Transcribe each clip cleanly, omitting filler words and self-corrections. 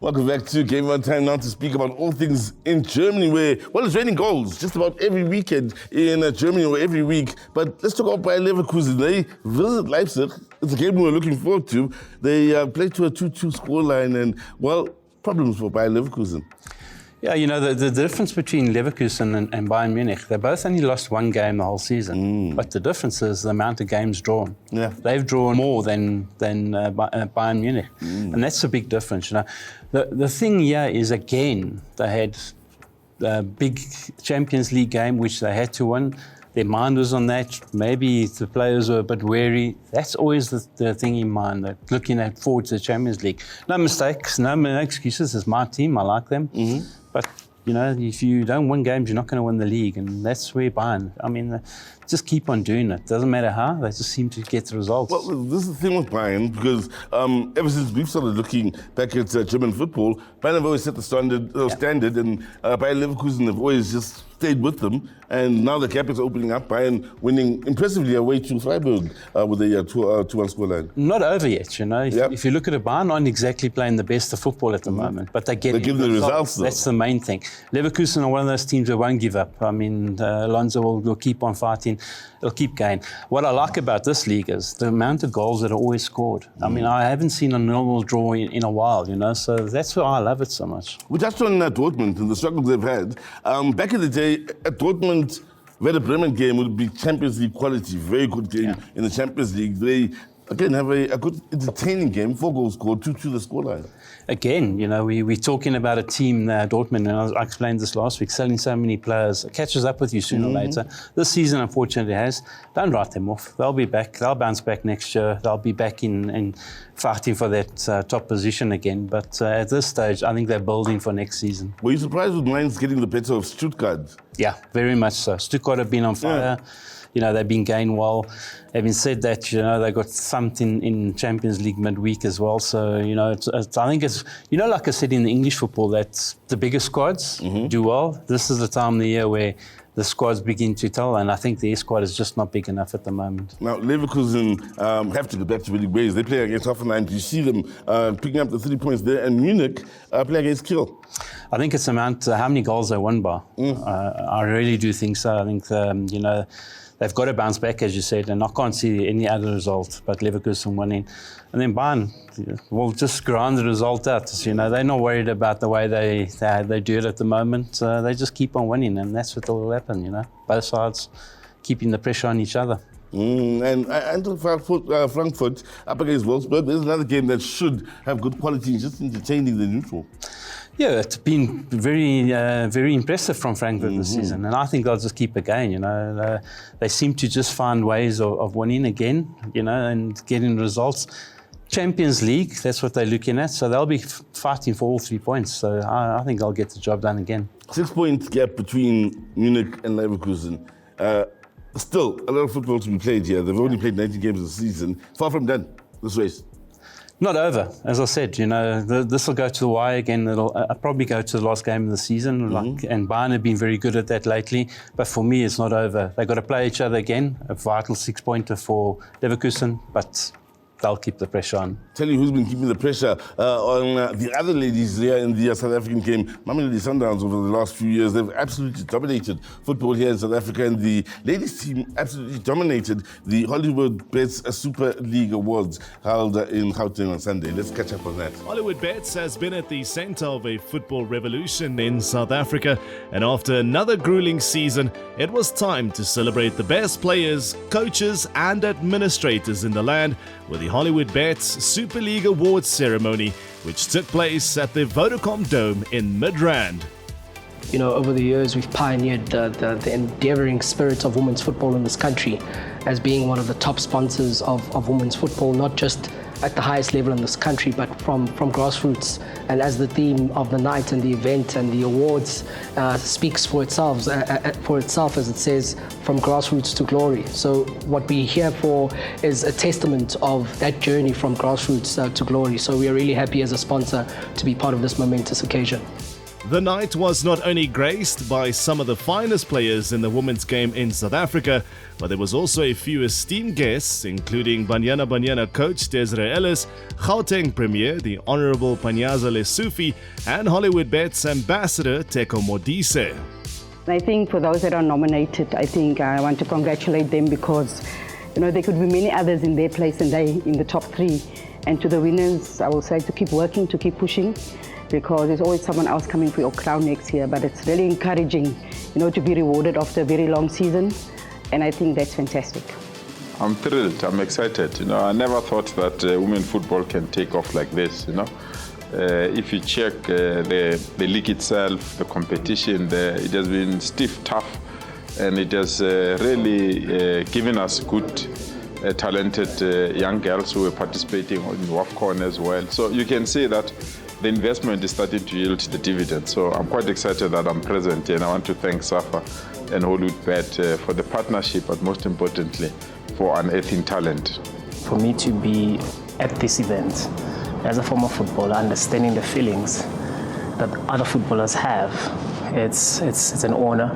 Welcome back to Game On Time now to speak about all things in Germany where, well, it's raining goals just about every weekend in Germany or every week. But let's talk about Bayern Leverkusen. They visit Leipzig. It's a game we're looking forward to. They played to a 2-2 scoreline and, well, problems for Bayern Leverkusen. Yeah, you know, the difference between Leverkusen and Bayern Munich, they both only lost one game the whole season. But the difference is the amount of games drawn. Yeah. They've drawn more than Bayern Munich. And that's a big difference, you know. The thing here is, again, they had a big Champions League game, which they had to win. Their mind was on that. Maybe the players were a bit wary. That's always the thing in mind, that looking forward to the Champions League. No mistakes, no excuses. It's my team. I like them. But, you know, if you don't win games, you're not going to win the league. And that's where Bayern, I mean, just keep on doing it. Doesn't matter how, they just seem to get the results. Well, this is the thing with Bayern, because ever since we've started looking back at German football, Bayern have always set the standard, and Bayern Leverkusen have always just stayed with them. And now the gap is opening up. Bayern winning impressively away to Freiburg with a 2-1 scoreline. Not over yet, you know. If you look at it, Bayern aren't exactly playing the best of football at the moment, but they're getting the results. That's the main thing. Leverkusen are one of those teams that won't give up. I mean, Alonso will keep on fighting. They'll keep going. What I like about this league is the amount of goals that are always scored. I mean, I haven't seen a normal draw in a while, you know, so that's why I love it so much. We touched on Dortmund and the struggles they've had. Back in the day, at Dortmund, Werder Bremen game would be Champions League quality, very good game in the Champions League. They, again, have a good, entertaining game, 4 goals scored, 2-2 the scoreline. Again, you know, we're talking about a team, Dortmund, and I explained this last week, selling so many players. It catches up with you sooner or later. This season, unfortunately, has. Don't write them off. They'll be back. They'll bounce back next year. They'll be back in fighting for that top position again. But at this stage, I think they're building for next season. Were you surprised with Mainz getting the better of Stuttgart? Yeah, very much so. Stuttgart have been on fire. Yeah. You know, they've been going well. Having said that, you know, they got something in Champions League midweek as well. So, you know, I think it's, you know, like I said in the English football, that the bigger squads do well. This is the time of the year where the squads begin to tell, and I think their squad is just not big enough at the moment. Now, Leverkusen have to go back to winning ways. They play against Hoffenheim. Do you see them picking up the 3 points there? And Munich play against Kiel. I think it's amount how many goals they won by. I really do think so. I think, you know, they've got to bounce back, as you said, and I can't see any other result but Leverkusen winning. And then Bayern will just grind the result out. You know, they're not worried about the way they do it at the moment. They just keep on winning, and that's what will happen, you know. Both sides keeping the pressure on each other. And Frankfurt up against Wolfsburg, there's another game that should have good quality, just entertaining the neutral. Yeah, it's been very impressive from Frankfurt this season, and I think they'll just keep it going. You know, they seem to just find ways of winning again, you know, and getting results. Champions League, that's what they're looking at, so they'll be fighting for all 3 points. So I think they'll get the job done again. 6 point gap between Munich and Leverkusen. Still, a lot of football to be played here. They've only played 90 games this season. Far from done, this race. Not over, as I said. You know, this will go to the wire again. It'll probably go to the last game of the season. And Bayern have been very good at that lately. But for me, it's not over. They've got to play each other again. A vital 6-pointer for Leverkusen, but they'll keep the pressure on. Tell you who's been keeping the pressure on the other ladies here in the South African game. Mamelodi Sundowns over the last few years, they've absolutely dominated football here in South Africa, and the ladies team absolutely dominated the Hollywoodbets Super League Awards held in Gauteng on Sunday. Let's catch up on that. Hollywoodbets has been at the centre of a football revolution in South Africa, and after another grueling season, it was time to celebrate the best players, coaches and administrators in the land with the Hollywoodbets Super League Awards ceremony, which took place at the Vodacom Dome in Midrand. You know, over the years, we've pioneered the endeavouring spirit of women's football in this country as being one of the top sponsors of women's football, not just at the highest level in this country, but from grassroots. And as the theme of the night and the event and the awards speaks for itself, as it says, from grassroots to glory. So what we're here for is a testament of that journey from grassroots to glory. So we are really happy as a sponsor to be part of this momentous occasion. The night was not only graced by some of the finest players in the women's game in South Africa, but there was also a few esteemed guests, including Banyana coach Desiree Ellis, Gauteng Premier, the Honourable Panyaza Lesufi, and Hollywoodbets ambassador Teko Modise. I think for those that are nominated, I think I want to congratulate them because, there could be many others in their place and they in the top 3. And to the winners, I will say to keep working, to keep pushing, because there's always someone else coming for your crown next year. But it's really encouraging, to be rewarded after a very long season. And I think that's fantastic. I'm thrilled, I'm excited. I never thought that women football can take off like this, If you check the league itself, the competition, it has been stiff, tough, and it has really given us good, talented young girls who are participating in WAFCON as well. So you can see that the investment is starting to yield the dividends. So I'm quite excited that I'm present here, and I want to thank SAFA and Hollywoodbet for the partnership, but most importantly, for unearthing talent. For me to be at this event, as a former footballer, understanding the feelings that other footballers have, it's an honor.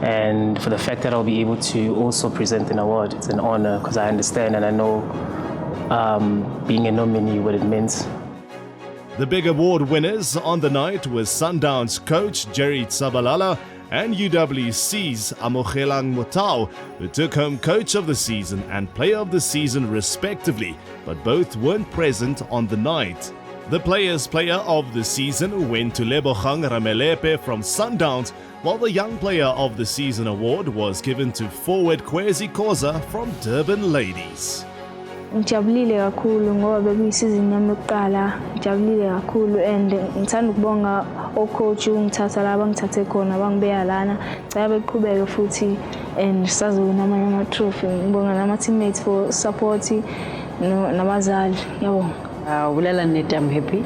And for the fact that I'll be able to also present an award, it's an honor because I understand and I know being a nominee what it means. The big award winners on the night was Sundowns coach Jerry Tshabalala and UWC's Amogelang Motau, who took home Coach of the Season and Player of the Season respectively, but both weren't present on the night. The Players' Player of the Season went to Lebogang Ramalepe from Sundowns, while the Young Player of the Season award was given to forward Kwezi Khoza from Durban Ladies. Ngijabulile kakhulu ngoba bekuyisizini yami yokuqala, ngijabulile kakhulu and ngithanda ukubonga ocoach ungithatha la bangithathe khona bangibeka lana. Ngicela beqhubeke futhi and sazoyina amanye ama-trophy. Ngibonga nama teammates for support nabazali. Yabonga. Bulela Nete, I'm happy.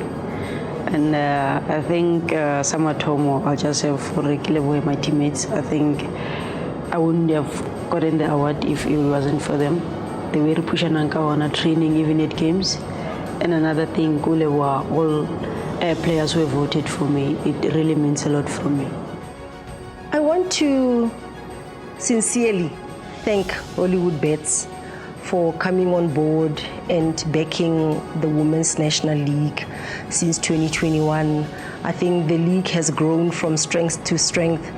And I think somewhat home, I'll just have for Rekile, my teammates. I think I wouldn't have gotten the award if it wasn't for them. They were pushing on training even at games. And another thing, Kule were all players who voted for me. It really means a lot for me. I want to sincerely thank Hollywoodbets for coming on board and backing the Women's National League since 2021. I think the league has grown from strength to strength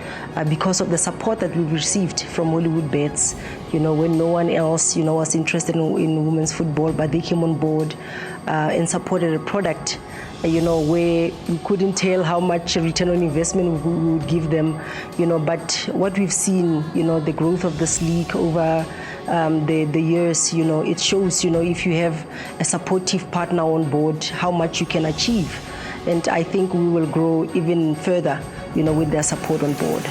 because of the support that we've received from Hollywoodbets. When no one else, was interested in women's football, but they came on board and supported a product, where we couldn't tell how much return on investment we would give them, but what we've seen, the growth of this league over the years, it shows, if you have a supportive partner on board, how much you can achieve. And I think we will grow even further, with their support on board.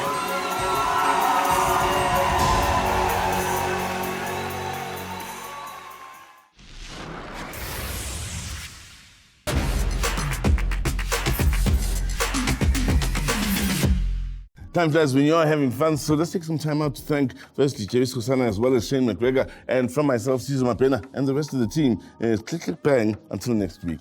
Time flies when you're having fun, so let's take some time out to thank firstly Javis Khosana as well as Shane McGregor, and from myself, Sizwe Mabena, and the rest of the team. Click, click, bang. Until next week.